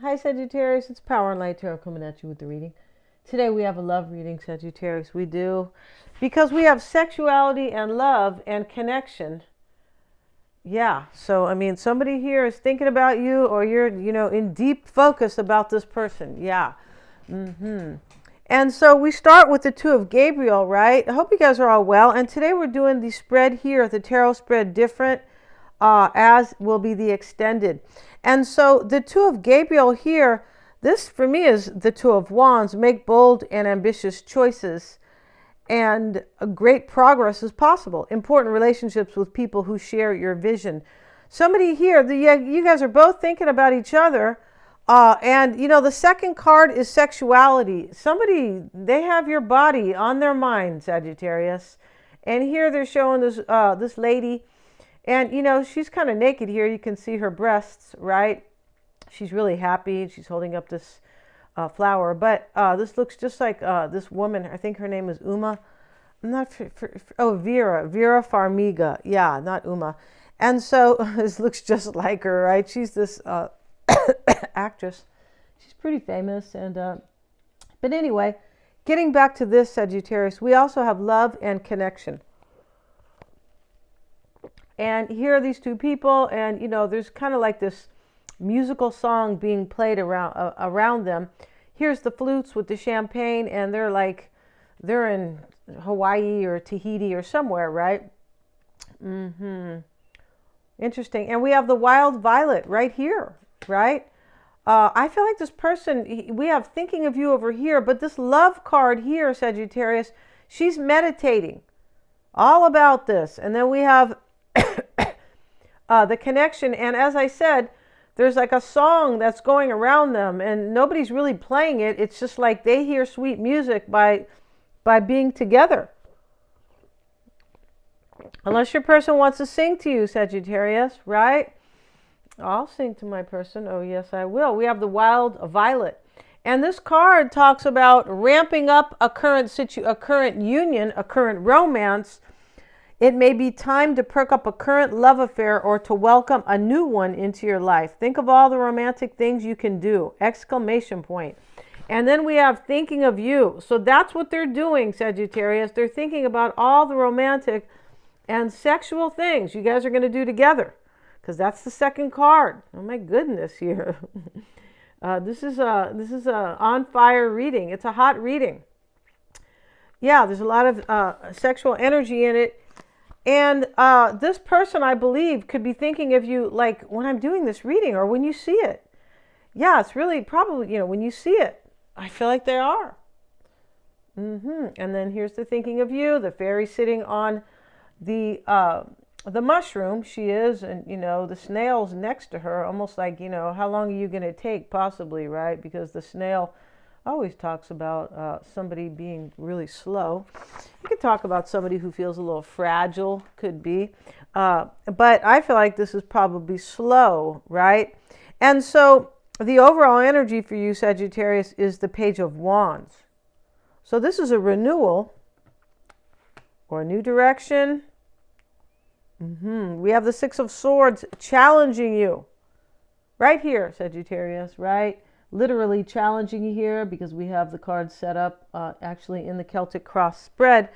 Hi Sagittarius, it's Power and Light Tarot coming at you with the reading. Today we have a love reading, Sagittarius. We do. Because we have sexuality and love and connection. Yeah, so I mean, somebody here is thinking about you, or you're, in deep focus about this person. Yeah. And so we start with the Two of Gabriel, right? I hope you guys are all well. And today we're doing the spread here, the tarot spread different, as will be the extended. And so the Two of Gabriel here, this for me is the Two of Wands. Make bold and ambitious choices, and a great progress is possible. Important relationships with people who share your vision. Somebody here, you guys are both thinking about each other. And the second card is sexuality. Somebody, they have your body on their mind, Sagittarius. And here they're showing this lady. And, she's kind of naked here. You can see her breasts, right? She's really happy. She's holding up this flower. But this looks just like this woman. I think her name is Uma. I'm not Vera Farmiga. Yeah, not Uma. And so this looks just like her, right? She's this actress. She's pretty famous. And but anyway, getting back to this, Sagittarius, we also have love and connection. And here are these two people, and there's kind of like this musical song being played around them. Here's the flutes with the champagne, and they're in Hawaii or Tahiti or somewhere, right? Interesting. And we have the wild violet right here, right? I feel like this person, we have thinking of you over here, but this love card here, Sagittarius, she's meditating all about this. And then we have the connection, and as I said, there's like a song that's going around them, and nobody's really playing it. It's just like they hear sweet music by being together. Unless your person wants to sing to you, Sagittarius, right? I'll sing to my person. Oh yes, I will. We have the wild violet, and this card talks about ramping up a current union, a current romance. It may be time to perk up a current love affair or to welcome a new one into your life. Think of all the romantic things you can do! Exclamation point. And then we have thinking of you. So that's what they're doing, Sagittarius. They're thinking about all the romantic and sexual things you guys are going to do together, because that's the second card. Oh my goodness, here. This is a on fire reading. It's a hot reading. Yeah, there's a lot of sexual energy in it. And this person, I believe, could be thinking of you like when I'm doing this reading or when you see it. Yeah, it's really probably, when you see it, I feel like they are. And then here's the thinking of you, the fairy sitting on the mushroom. She is, and, the snail's next to her, almost like, how long are you going to take, possibly, right? Because the snail always talks about somebody being really slow. You could talk about somebody who feels a little fragile, could be. But I feel like this is probably slow, right? And so the overall energy for you, Sagittarius, is the Page of Wands. So this is a renewal or a new direction. We have the Six of Swords challenging you. Right here, Sagittarius, right? Literally challenging you here, because we have the cards set up actually in the Celtic cross spread.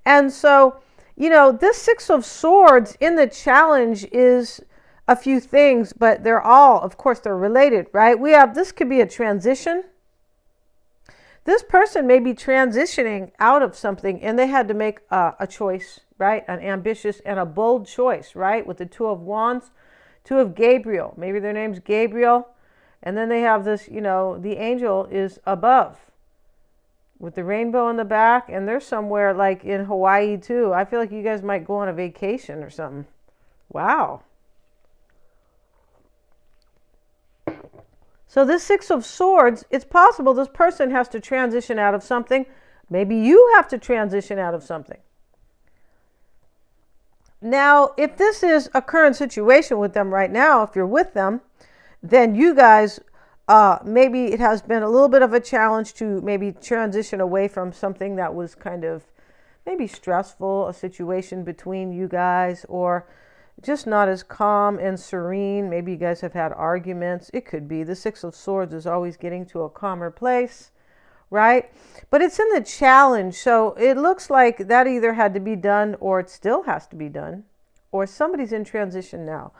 And so, this Six of Swords in the challenge is a few things, but they're all, of course, they're related, right? We have, this could be a transition. This person may be transitioning out of something, and they had to make a choice, right? An ambitious and a bold choice, right? With the Two of Wands, Two of Gabriel. Maybe their name's Gabriel. And then they have this, the angel is above with the rainbow in the back. And they're somewhere like in Hawaii too. I feel like you guys might go on a vacation or something. Wow. So this Six of Swords, it's possible this person has to transition out of something. Maybe you have to transition out of something. Now, if this is a current situation with them right now, if you're with them, then you guys, maybe it has been a little bit of a challenge to maybe transition away from something that was kind of maybe stressful, a situation between you guys, or just not as calm and serene. Maybe you guys have had arguments. It could be. The Six of Swords is always getting to a calmer place, right? But it's in the challenge. So it looks like that either had to be done or it still has to be done, or somebody's in transition now.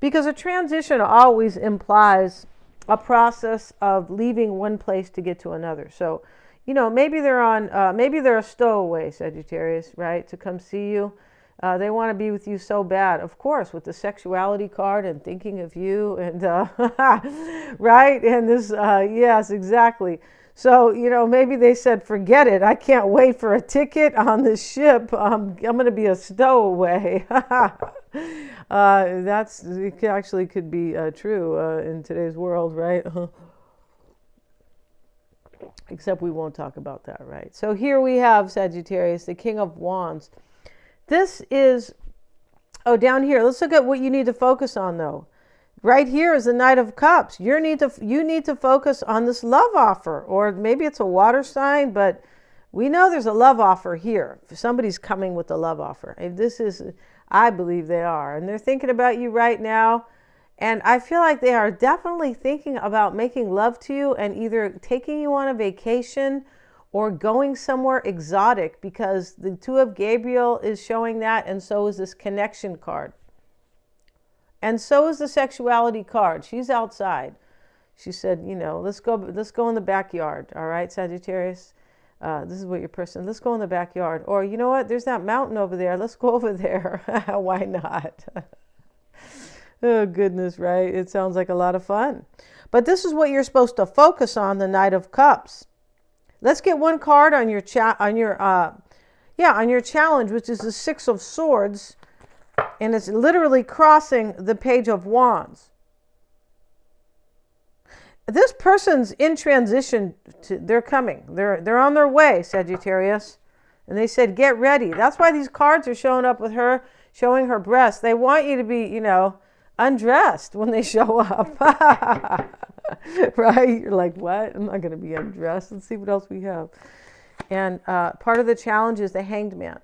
Because a transition always implies a process of leaving one place to get to another. So, you know, maybe they're a stowaway, Sagittarius, right? To come see you. They want to be with you so bad, of course, with the sexuality card and thinking of you and, right? And this, yes, exactly. So, you know, maybe they said, forget it. I can't wait for a ticket on the ship. I'm going to be a stowaway. It actually could be true in today's world, right? Except we won't talk about that, right? So here we have Sagittarius, the King of Wands. This is, down here, let's look at what you need to focus on, though. Right here is the Knight of Cups. You need to focus on this love offer, or maybe it's a water sign, but we know there's a love offer here. Somebody's coming with a love offer. I believe they are, and they're thinking about you right now. And I feel like they are definitely thinking about making love to you and either taking you on a vacation or going somewhere exotic, because the Two of Gabriel is showing that, and so is this connection card. And so is the sexuality card. She's outside. She said, you know, let's go in the backyard. All right, Sagittarius. This is what your person, let's go in the backyard. Or, you know what, there's that mountain over there. Let's go over there. Why not? Oh, goodness, right? It sounds like a lot of fun. But this is what you're supposed to focus on, the Knight of Cups. Let's get one card on your challenge, which is the Six of Swords, and it's literally crossing the Page of Wands. This person's in transition. They're coming. They're on their way, Sagittarius. And they said, get ready. That's why these cards are showing up with her, showing her breasts. They want you to be, you know, undressed when they show up. Right? You're like, what? I'm not going to be undressed. Let's see what else we have. And part of the challenge is the Hanged Man.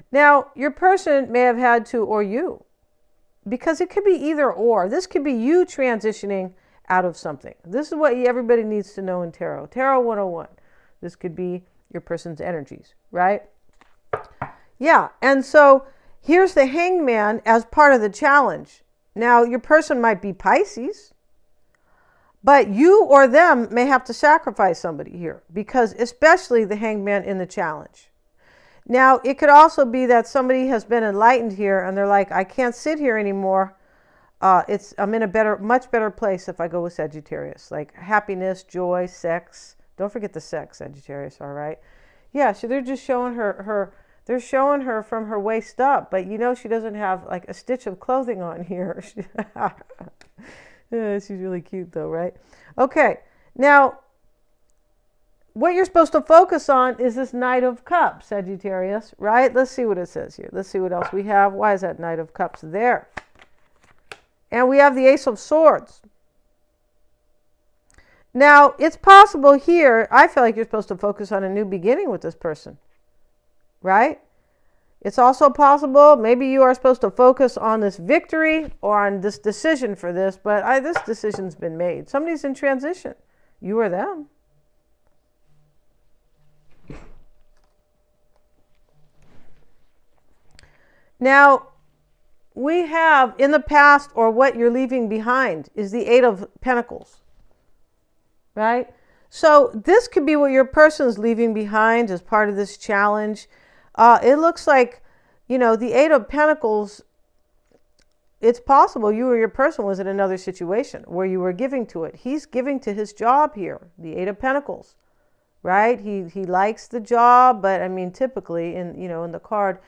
Now, your person may have had to, or you, because it could be either or. This could be you transitioning out of something. This is what everybody needs to know in tarot. Tarot 101. This could be your person's energies, right? Yeah, and so here's the Hanged Man as part of the challenge. Now, your person might be Pisces, but you or them may have to sacrifice somebody here, because especially the Hanged Man in the challenge. Now, it could also be that somebody has been enlightened here and they're like, I can't sit here anymore. I'm in a much better place if I go with Sagittarius, like happiness, joy, sex. Don't forget the sex, Sagittarius, all right? Yeah, so they're just showing they're showing her from her waist up, but you know she doesn't have like a stitch of clothing on here. Yeah, she's really cute though, right? Okay, now what you're supposed to focus on is this Knight of Cups, Sagittarius, right? Let's see what it says here. Let's see what else we have. Why is that Knight of Cups there? And we have the Ace of Swords. Now, it's possible here, I feel like you're supposed to focus on a new beginning with this person, right? It's also possible, maybe you are supposed to focus on this victory or on this decision for this, but this decision's been made. Somebody's in transition. You or them. Now, we have in the past, or what you're leaving behind, is the Eight of Pentacles, right? So this could be what your person's leaving behind as part of this challenge. It looks like, you know, the Eight of Pentacles, it's possible you or your person was in another situation where you were giving to it. He's giving to his job here, the Eight of Pentacles, right? He likes the job, but I mean, typically in the card,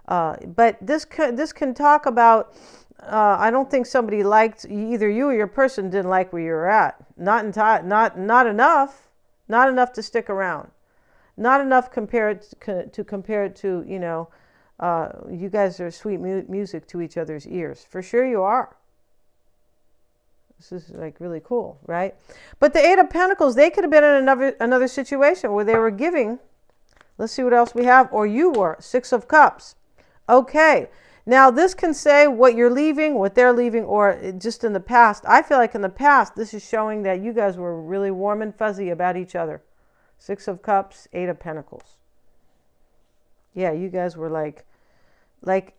but this can talk about, I don't think somebody liked, either you or your person didn't like where you were at. Not enough to stick around. Not enough compared to, you know, you guys are sweet music to each other's ears. For sure you are. This is like really cool, right? But the Eight of Pentacles, they could have been in another situation where they were giving. Let's see what else we have. Or you were. Six of Cups. Okay. Now, this can say what you're leaving, what they're leaving, or just in the past. I feel like in the past, this is showing that you guys were really warm and fuzzy about each other. 6 of Cups, 8 of Pentacles. Yeah, you guys were like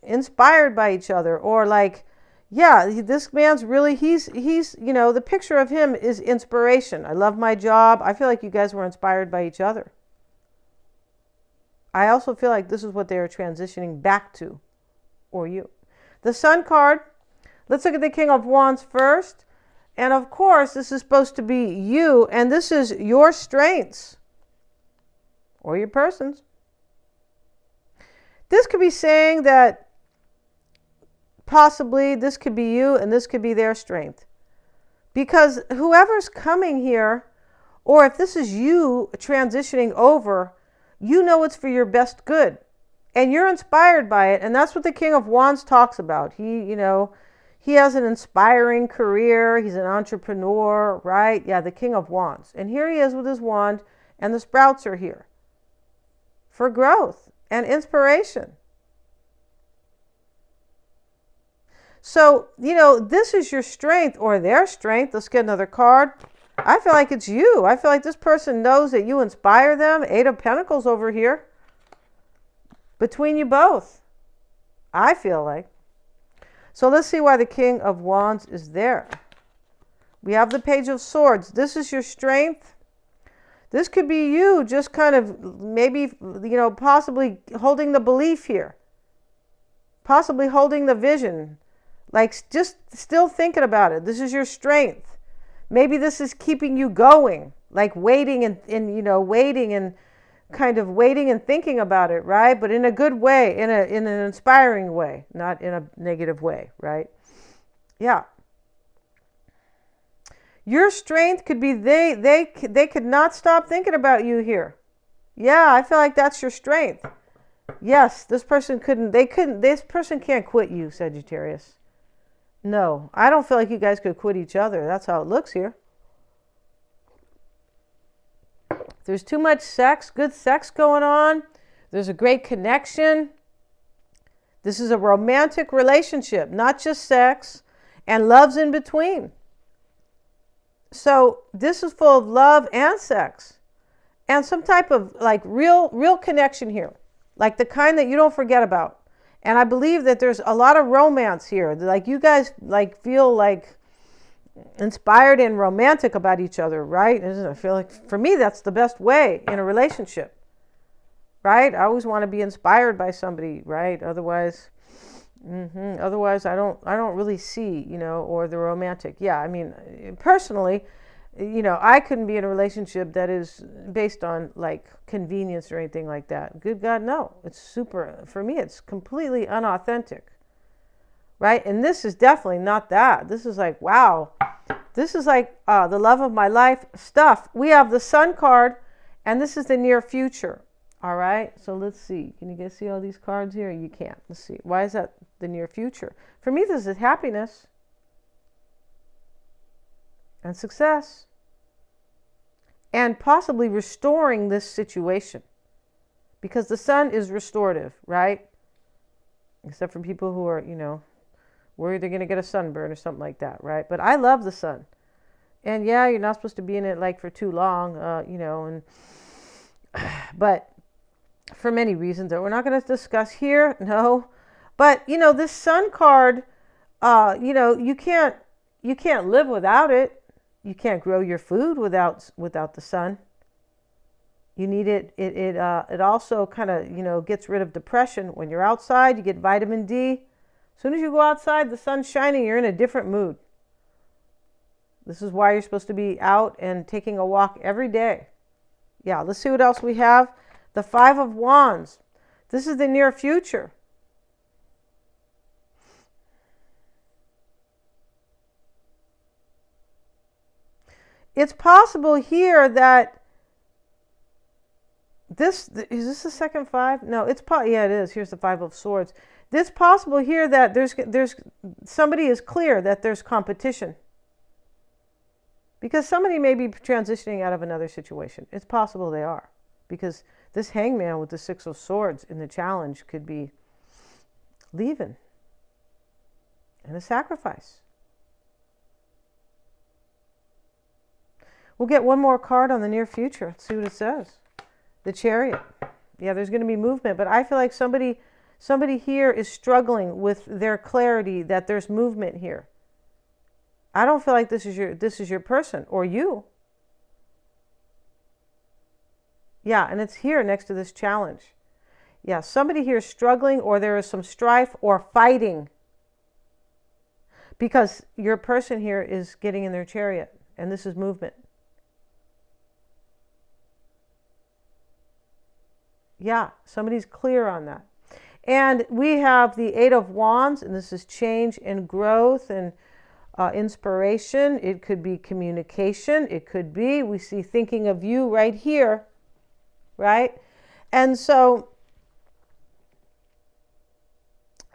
inspired by each other, or like, yeah, this man's really, he's, you know, the picture of him is inspiration. I love my job. I feel like you guys were inspired by each other. I also feel like this is what they are transitioning back to, or you. The Sun card, let's look at the King of Wands first. And of course, this is supposed to be you, and this is your strengths, or your person's. This could be saying that possibly this could be you and this could be their strength. Because whoever's coming here, or if this is you transitioning over, you know it's for your best good. And you're inspired by it. And that's what the King of Wands talks about. He, you know, he has an inspiring career. He's an entrepreneur, right? Yeah, the King of Wands. And here he is with his wand, and the sprouts are here for growth and inspiration. So, you know, this is your strength or their strength. Let's get another card. I feel like it's you. I feel like this person knows that you inspire them. 8 of Pentacles over here. Between you both, I feel like. So let's see why the King of Wands is there. We have the Page of Swords. This is your strength. This could be you just kind of maybe, you know, possibly holding the belief here. Possibly holding the vision. Like just still thinking about it. This is your strength. Maybe this is keeping you going. Like waiting and you know, waiting and kind of waiting and thinking about it, right? But in a good way, in an inspiring way, not in a negative way, right? Yeah. Your strength could be they could not stop thinking about you here. Yeah, I feel like that's your strength. Yes, this person this person can't quit you, Sagittarius. No, I don't feel like you guys could quit each other. That's how it looks here. There's too much sex, good sex going on. There's a great connection. This is a romantic relationship, not just sex, and love's in between. So this is full of love and sex and some type of like real connection here, like the kind that you don't forget about. And I believe that there's a lot of romance here. Like you guys like feel like inspired and romantic about each other, right? I feel like for me that's the best way in a relationship, right? I always want to be inspired by somebody, right? Otherwise, otherwise I don't really see, you know, or the romantic. Yeah, I mean, personally, you know, I couldn't be in a relationship that is based on like convenience or anything like that. Good God, no. It's super, for me, it's completely unauthentic, right? And this is definitely not that. This is like, wow. This is like the love of my life stuff. We have the Sun card, and this is the near future. All right, so let's see. Can you guys see all these cards here? You can't. Let's see. Why is that the near future? For me, this is happiness and success and possibly restoring this situation, because the Sun is restorative, right? Except for people who are, you know, worried they're going to get a sunburn or something like that, right? But I love the Sun. And yeah, you're not supposed to be in it like for too long, you know, and but for many reasons that we're not going to discuss here, no. But, you know, this Sun card, you know, you can't live without it. You can't grow your food without the Sun. You need it. It also kind of, you know, gets rid of depression. When you're outside, you get vitamin D. As soon as you go outside, the sun's shining, you're in a different mood. This is why you're supposed to be out and taking a walk every day. Yeah, let's see what else we have. The 5 of Wands. This is the near future. It's possible here that is this the second 5? No, yeah, it is. Here's the 5 of Swords. It's possible here that there's somebody is clear that there's competition. Because somebody may be transitioning out of another situation. It's possible they are. Because this Hangman with the 6 of Swords in the challenge could be leaving. and a sacrifice. We'll get one more card on the near future. Let's see what it says. The Chariot. Yeah, there's going to be movement, but I feel like somebody here is struggling with their clarity that there's movement here. I don't feel like this is your person or you. Yeah, and it's here next to this challenge. Yeah, somebody here is struggling, or there is some strife or fighting, because your person here is getting in their chariot, and this is movement. Yeah, somebody's clear on that. And we have the Eight of Wands, and this is change and growth and inspiration. It could be communication. It could be, we see thinking of you right here, right? And so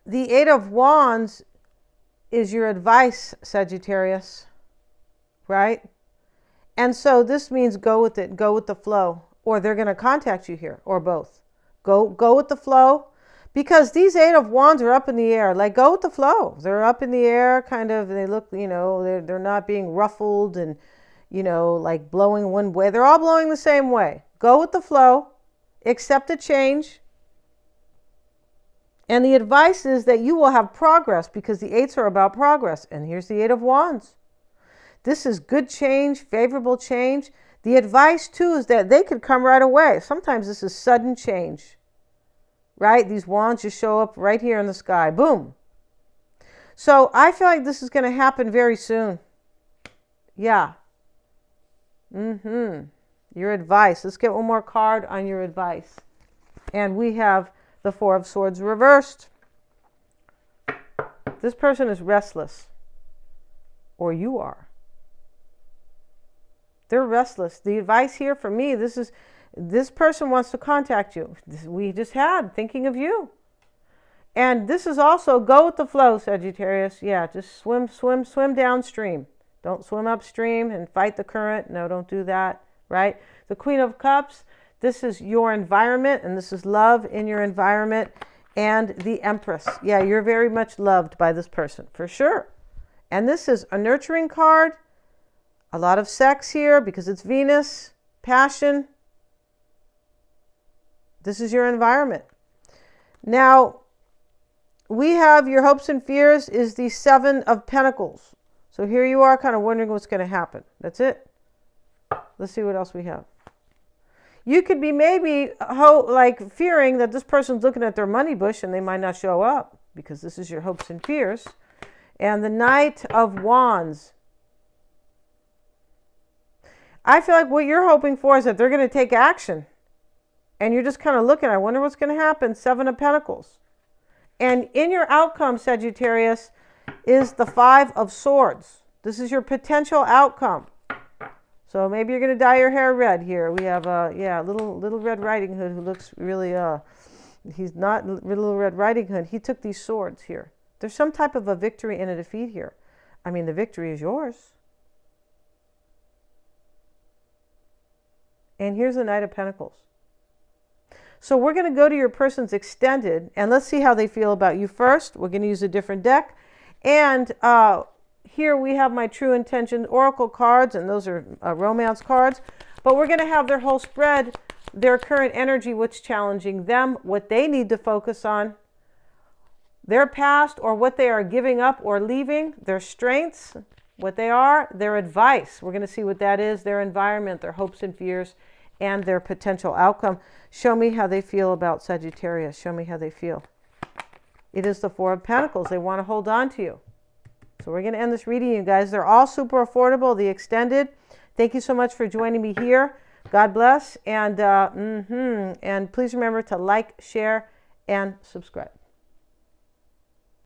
the Eight of Wands is your advice, Sagittarius, right? And so this means go with it, go with the flow, or they're going to contact you here, or both. Go with the flow, because these Eight of Wands are up in the air. Like, go with the flow. They're up in the air, kind of, they look, they're not being ruffled and, like blowing one way. They're all blowing the same way. Go with the flow, accept the change. And the advice is that you will have progress, because the eights are about progress. And here's the Eight of Wands. This is good change, favorable change. The advice, too, is that they could come right away. Sometimes this is sudden change, right? These wands just show up right here in the sky. Boom. So I feel like this is going to happen very soon. Yeah. Your advice. Let's get one more card on your advice. And we have the Four of Swords reversed. This person is restless. Or you are. They're restless. The advice here for me, this person wants to contact you. We just had thinking of you. And this is also go with the flow, Sagittarius. Yeah, just swim downstream. Don't swim upstream and fight the current. No, don't do that, right? The Queen of Cups, this is your environment, and this is love in your environment. And the Empress. Yeah, you're very much loved by this person, for sure. And this is a nurturing card. A lot of sex here because it's Venus, passion. This is your environment. Now, we have your hopes and fears is the Seven of Pentacles. So here you are kind of wondering what's going to happen. That's it. Let's see what else we have. You could be maybe like fearing that this person's looking at their money bush and they might not show up, because this is your hopes and fears. And the Knight of Wands. I feel like what you're hoping for is that they're going to take action. And you're just kind of looking, I wonder what's going to happen. Seven of Pentacles. And in your outcome, Sagittarius, is the Five of Swords. This is your potential outcome. So maybe you're going to dye your hair red here. We have little Red Riding Hood, who looks really, he's not Little Red Riding Hood. He took these swords here. There's some type of a victory and a defeat here. I mean, the victory is yours. And here's the Knight of Pentacles. So we're going to go to your person's extended, and let's see how they feel about you first. We're going to use a different deck. And here we have my True Intentions Oracle cards, and those are romance cards. But we're going to have their whole spread, their current energy, what's challenging them, what they need to focus on, their past or what they are giving up or leaving, their strengths, what they are, their advice. We're going to see what that is, their environment, their hopes and fears, and their potential outcome. Show me how they feel about Sagittarius. Show me how they feel. It is the Four of Pentacles. They want to hold on to you. So we're going to end this reading, you guys. They're all super affordable, the extended. Thank you so much for joining me here. God bless. And please remember to like, share, and subscribe.